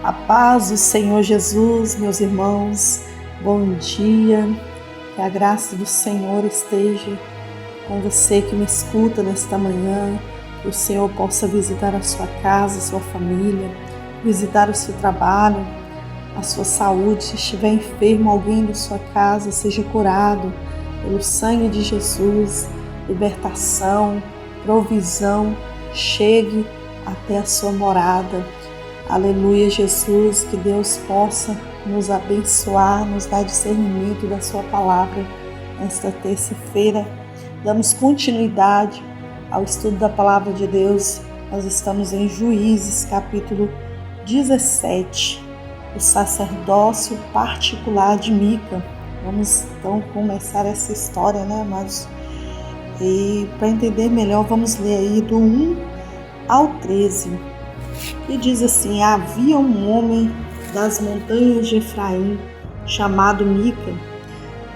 A paz do Senhor Jesus, meus irmãos, bom dia, que a graça do Senhor esteja com você que me escuta nesta manhã, que o Senhor possa visitar a sua casa, a sua família, visitar o seu trabalho, a sua saúde. Se estiver enfermo alguém da sua casa, seja curado pelo sangue de Jesus, libertação, provisão, chegue até a sua morada. Aleluia, Jesus, que Deus possa nos abençoar, nos dar discernimento da sua palavra nesta terça-feira. Damos continuidade ao estudo da palavra de Deus. Nós estamos em Juízes, capítulo 17, o sacerdócio particular de Mica. Vamos então começar essa história, né, amados? E para entender melhor, vamos ler aí do 1 ao 13. E diz assim: havia um homem das montanhas de Efraim, chamado Mica,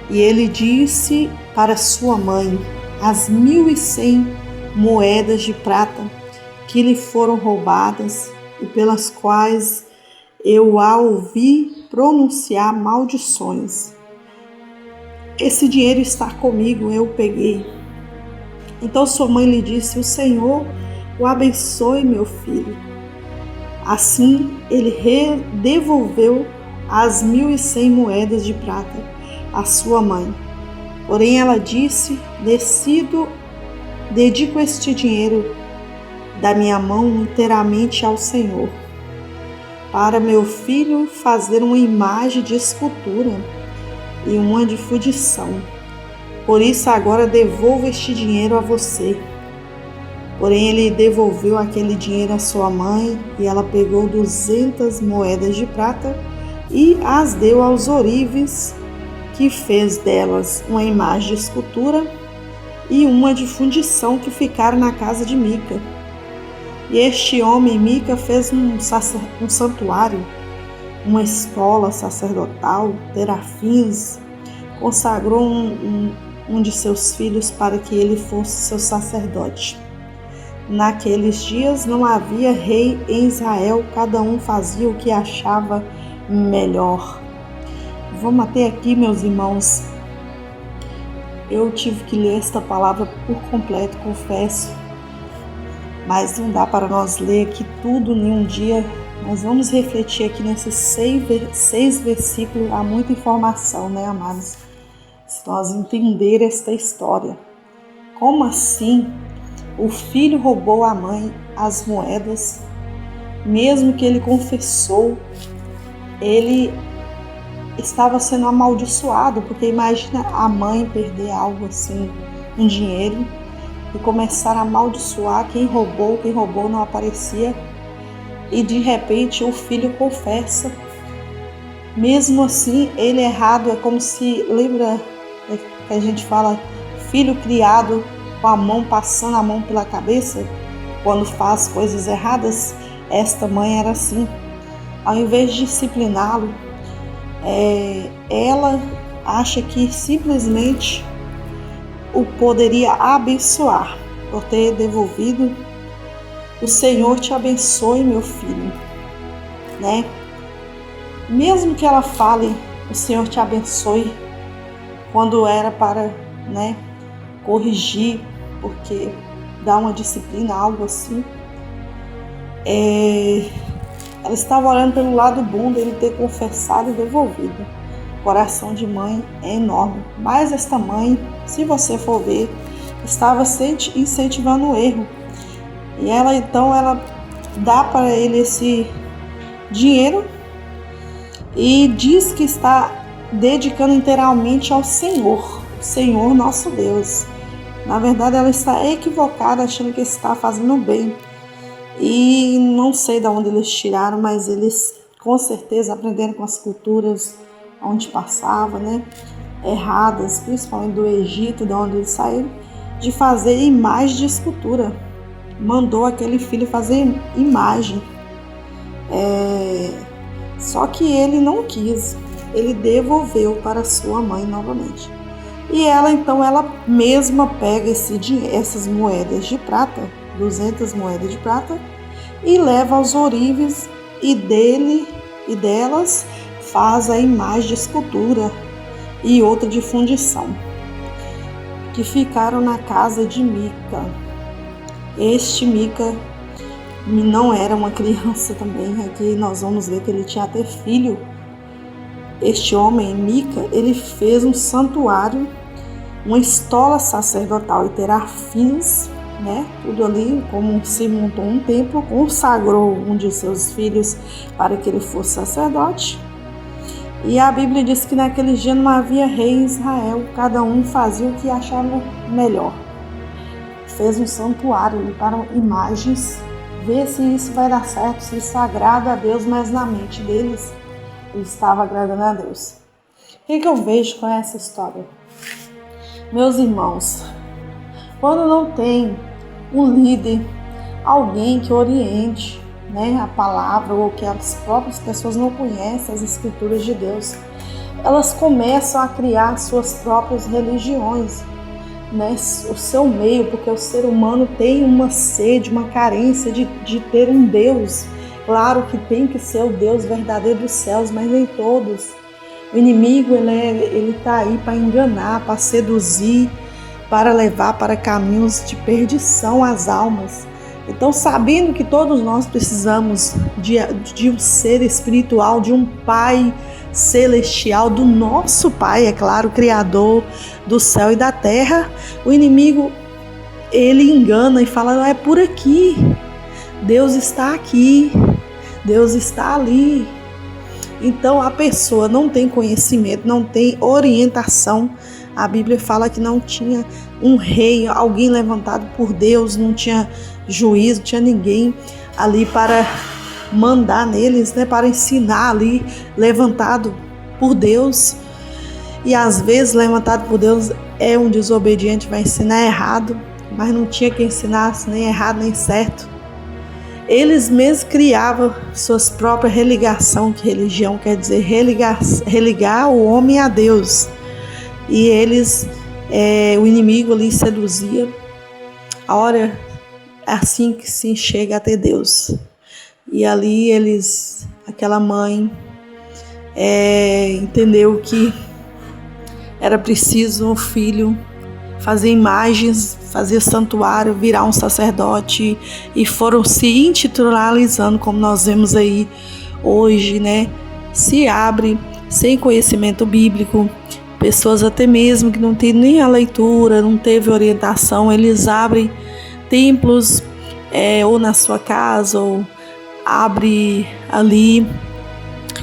e ele disse para sua mãe: as 1.100 moedas de prata que lhe foram roubadas e pelas quais eu a ouvi pronunciar maldições. Esse dinheiro está comigo, eu o peguei. Então sua mãe lhe disse: o Senhor o abençoe, meu filho. Assim ele devolveu as 1.100 moedas de prata à sua mãe. Porém ela disse: dedico este dinheiro da minha mão inteiramente ao Senhor, para meu filho fazer uma imagem de escultura e uma de fundição. Por isso agora devolvo este dinheiro a você. Porém ele devolveu aquele dinheiro à sua mãe, e ela pegou 200 moedas de prata e as deu aos ourives, que fez delas uma imagem de escultura e uma de fundição, que ficaram na casa de Mica. E este homem, Mica, fez um santuário, uma escola sacerdotal, terafins, consagrou um de seus filhos para que ele fosse seu sacerdote. Naqueles dias não havia rei em Israel, cada um fazia o que achava melhor. Vamos até aqui, meus irmãos. Eu tive que ler esta palavra por completo, confesso, mas não dá para nós ler aqui tudo em um dia. Nós vamos refletir aqui nesses 6 versículos. Há muita informação, né, amados? Se nós entender esta história. Como assim? O filho roubou à mãe as moedas, mesmo que ele confessou, ele estava sendo amaldiçoado, porque imagina a mãe perder algo assim, um dinheiro, e começar a amaldiçoar quem roubou não aparecia, e de repente o filho confessa. Mesmo assim, ele errado, é como se, lembra que a gente fala, filho criado com a mão, passando a mão pela cabeça quando faz coisas erradas? Esta mãe era assim. Ao invés de discipliná-lo, ela acha que simplesmente o poderia abençoar por ter devolvido. O Senhor te abençoe, meu filho, né? Mesmo que ela fale o Senhor te abençoe, quando era para, né, corrigir, porque dá uma disciplina, algo assim. Ela estava orando pelo lado bom dele ter confessado e devolvido. O coração de mãe é enorme. Mas esta mãe, se você for ver, estava incentivando o erro. E ela então dá para ele esse dinheiro e diz que está dedicando inteiramente ao Senhor, Senhor nosso Deus. Na verdade, ela está equivocada, achando que está fazendo bem. E não sei de onde eles tiraram, mas eles com certeza aprenderam com as culturas onde passava, né? Erradas, principalmente do Egito, de onde eles saíram, de fazer imagem de escultura. Mandou aquele filho fazer imagem. Só que ele não quis. Ele devolveu para sua mãe novamente. E ela mesma pega essas moedas de prata, 200 moedas de prata, e leva aos ourives, e dele e delas faz a imagem de escultura e outra de fundição, que ficaram na casa de Mica. Este Mica não era uma criança também, aqui nós vamos ver que ele tinha até filho. Este homem, Mica, ele fez um santuário, uma estola sacerdotal e terafins, tudo ali, como se montou um templo, consagrou um de seus filhos para que ele fosse sacerdote. E a Bíblia diz que naquele dia não havia rei em Israel, cada um fazia o que achava melhor. Fez um santuário ali para imagens, ver se isso vai dar certo, se isso agrada a Deus, mas na mente deles, ele estava agradando a Deus. O que eu vejo com essa história? Meus irmãos, quando não tem um líder, alguém que oriente a palavra, ou que as próprias pessoas não conhecem as escrituras de Deus, elas começam a criar suas próprias religiões, o seu meio, porque o ser humano tem uma sede, uma carência de ter um Deus. Claro que tem que ser o Deus verdadeiro dos céus, mas nem todos. O inimigo ele está aí para enganar, para seduzir, para levar para caminhos de perdição as almas. Então, sabendo que todos nós precisamos de um ser espiritual, de um Pai celestial, do nosso Pai, é claro, Criador do céu e da terra, o inimigo, ele engana e fala, não, é por aqui, Deus está aqui, Deus está ali. Então, a pessoa não tem conhecimento, não tem orientação. A Bíblia fala que não tinha um rei, alguém levantado por Deus, não tinha juízo, não tinha ninguém ali para mandar neles, para ensinar ali, levantado por Deus. E às vezes, levantado por Deus é um desobediente, vai ensinar errado, mas não tinha que ensinasse nem errado nem certo. Eles mesmos criavam suas próprias religação, que religião quer dizer religar o homem a Deus. E eles, o inimigo ali seduzia. A hora é assim que se chega até Deus. E ali aquela mãe entendeu que era preciso um filho fazer imagens, fazer santuário, virar um sacerdote, e foram se intitularizando, como nós vemos aí hoje, se abre sem conhecimento bíblico, pessoas até mesmo que não têm nem a leitura, não teve orientação, eles abrem templos ou na sua casa, ou abre ali.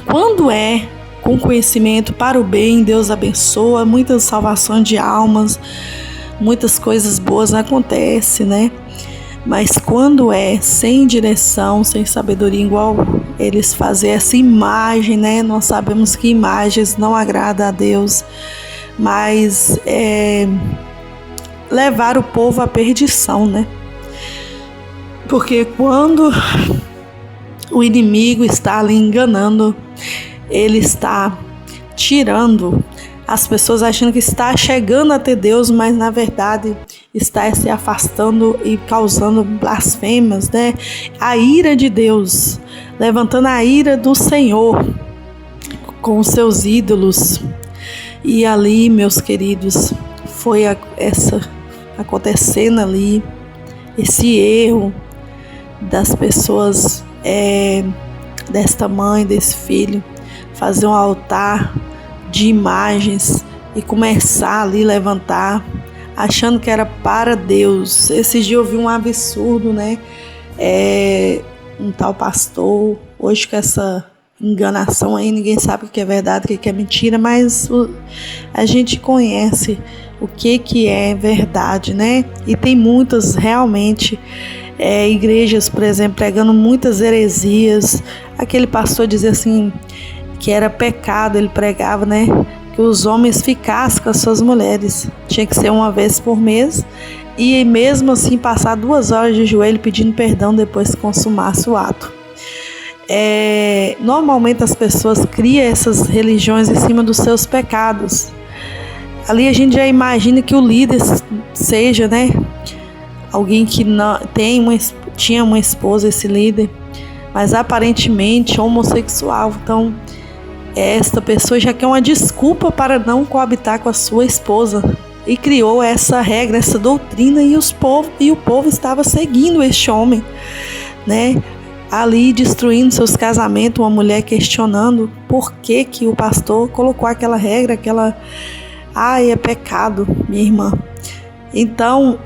Quando com conhecimento para o bem, Deus abençoa, muitas salvações de almas, muitas coisas boas acontecem, Mas quando sem direção, sem sabedoria, igual eles fazem essa imagem, nós sabemos que imagens não agradam a Deus, mas levar o povo à perdição, Porque quando o inimigo está ali enganando, ele está tirando as pessoas achando que está chegando até Deus, mas na verdade está se afastando e causando blasfêmias, A ira de Deus, levantando a ira do Senhor com os seus ídolos. E ali, meus queridos, foi essa acontecendo ali, esse erro das pessoas, desta mãe, desse filho, fazer um altar de imagens e começar ali a levantar, achando que era para Deus. Esses dias eu vi um absurdo, um tal pastor, hoje com essa enganação aí, ninguém sabe o que é verdade, o que é mentira, mas a gente conhece o que é verdade, E tem muitas realmente igrejas, por exemplo, pregando muitas heresias. Aquele pastor dizia assim, que era pecado, ele pregava, que os homens ficassem com as suas mulheres, tinha que ser uma vez por mês, e mesmo assim passar 2 horas de joelho pedindo perdão depois que consumasse o ato. Normalmente as pessoas criam essas religiões em cima dos seus pecados. Ali a gente já imagina que o líder seja, alguém que não tinha uma esposa, esse líder, mas aparentemente homossexual. Então, esta pessoa já quer uma desculpa para não coabitar com a sua esposa e criou essa regra, essa doutrina, e o povo estava seguindo este homem, né? Ali destruindo seus casamentos, uma mulher questionando por que que o pastor colocou aquela regra, é pecado, minha irmã. Então,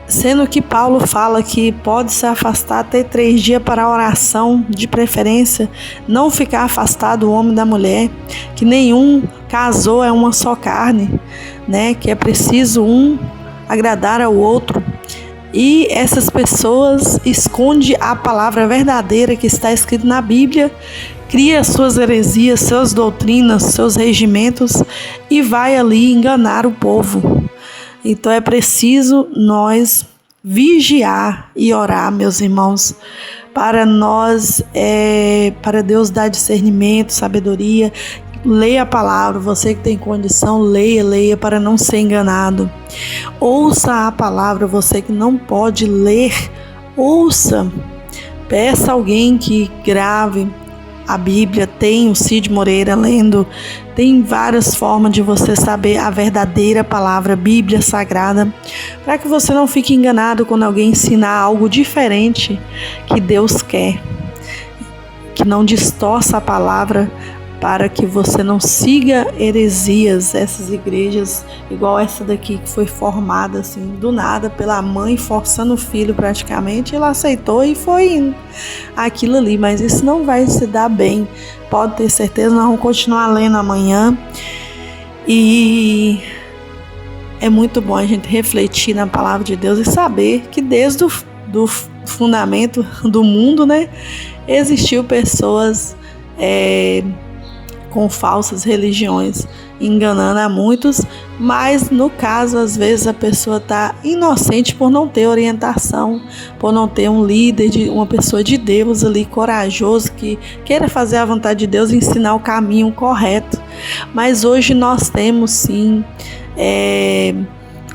sendo que Paulo fala que pode se afastar até 3 dias para a oração, de preferência, não ficar afastado o homem da mulher, que nenhum casou é uma só carne, né? Que é preciso um agradar ao outro. E essas pessoas escondem a palavra verdadeira que está escrita na Bíblia, cria suas heresias, suas doutrinas, seus regimentos e vai ali enganar o povo. Então é preciso nós vigiar e orar, meus irmãos, para Deus dar discernimento, sabedoria. Leia a palavra, você que tem condição, leia para não ser enganado. Ouça a palavra, você que não pode ler, ouça. Peça alguém que grave a Bíblia, tem o Cid Moreira lendo, tem várias formas de você saber a verdadeira palavra, Bíblia Sagrada, para que você não fique enganado quando alguém ensinar algo diferente que Deus quer, que não distorça a palavra, para que você não siga heresias, essas igrejas, igual essa daqui que foi formada assim, do nada, pela mãe, forçando o filho praticamente, ela aceitou e foi indo aquilo ali, mas isso não vai se dar bem, pode ter certeza. Nós vamos continuar lendo amanhã, e é muito bom a gente refletir na palavra de Deus e saber que desde do fundamento do mundo, né, existiu pessoas com falsas religiões, enganando a muitos, mas no caso, às vezes a pessoa está inocente por não ter orientação, por não ter um líder, uma pessoa de Deus ali, corajoso, que queira fazer a vontade de Deus e ensinar o caminho correto. Mas hoje nós temos sim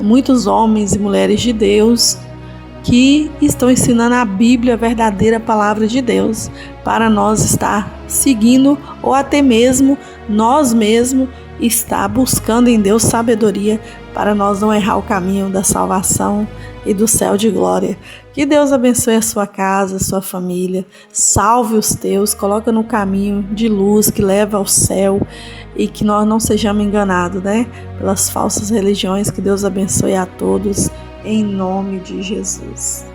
muitos homens e mulheres de Deus que estão ensinando a Bíblia, a verdadeira palavra de Deus, para nós estar seguindo, ou até mesmo nós mesmos estar buscando em Deus sabedoria para nós não errar o caminho da salvação e do céu de glória. Que Deus abençoe a sua casa, a sua família, salve os teus, coloca no caminho de luz que leva ao céu, e que nós não sejamos enganados, né, pelas falsas religiões. Que Deus abençoe a todos, em nome de Jesus.